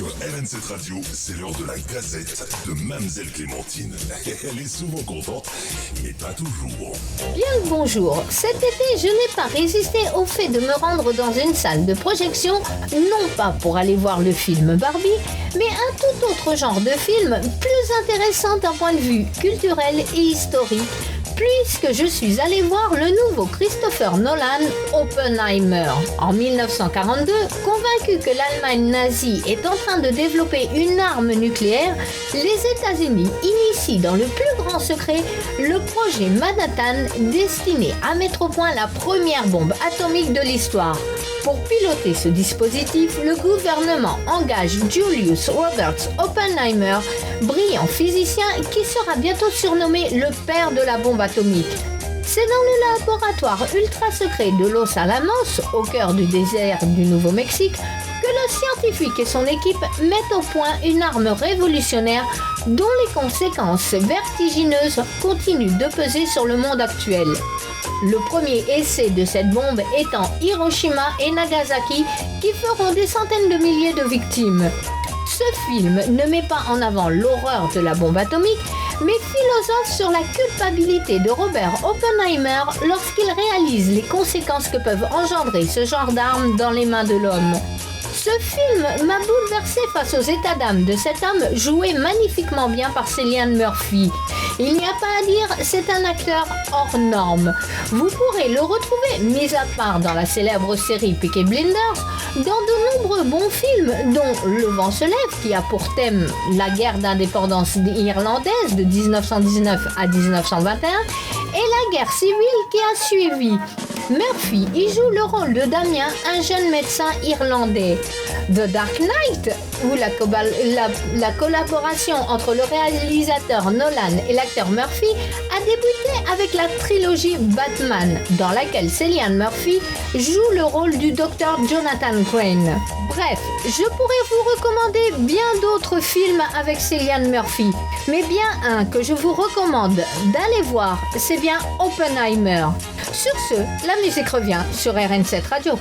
Sur RN7 Radio, c'est l'heure de la gazette de Mamzelle Clémentine. Elle est souvent contente, mais pas toujours. Bien le bonjour. Cet été, je n'ai pas résisté au fait de me rendre dans une salle de projection, non pas pour aller voir le film Barbie, mais un tout autre genre de film, plus intéressant d'un point de vue culturel et historique, puisque je suis allé voir le nouveau Christopher Nolan, Oppenheimer. En 1942, convaincu que l'Allemagne nazie est en train de développer une arme nucléaire, les États-Unis initient dans le plus grand secret le projet Manhattan destiné à mettre au point la première bombe atomique de l'histoire. Pour piloter ce dispositif, le gouvernement engage Julius Roberts Oppenheimer, brillant physicien qui sera bientôt surnommé le père de la bombe atomique. C'est dans le laboratoire ultra secret de Los Alamos, au cœur du désert du Nouveau-Mexique, que le scientifique et son équipe mettent au point une arme révolutionnaire dont les conséquences vertigineuses continuent de peser sur le monde actuel. Le premier essai de cette bombe étant Hiroshima et Nagasaki, qui feront des centaines de milliers de victimes. Ce film ne met pas en avant l'horreur de la bombe atomique, mais philosophe sur la culpabilité de Robert Oppenheimer lorsqu'il réalise les conséquences que peuvent engendrer ce genre d'armes dans les mains de l'homme. Ce film m'a bouleversé face aux états d'âme de cet homme joué magnifiquement bien par Cillian Murphy. Il n'y a pas à dire, c'est un acteur hors norme. Vous pourrez le retrouver, mis à part dans la célèbre série Peaky Blinders, dans de nombreux bons films, dont Le vent se lève, qui a pour thème la guerre d'indépendance irlandaise de 1919 à 1921, et la guerre civile qui a suivi. Murphy y joue le rôle de Damien, un jeune médecin irlandais. The Dark Knight, où la collaboration entre le réalisateur Nolan et l'acteur Murphy a débuté avec la trilogie Batman, dans laquelle Cillian Murphy joue le rôle du docteur Jonathan Crane. Bref, je pourrais vous recommander bien d'autres films avec Cillian Murphy, mais bien un que je vous recommande d'aller voir, c'est bien Oppenheimer. Sur ce, la musique revient sur RN7 Radio.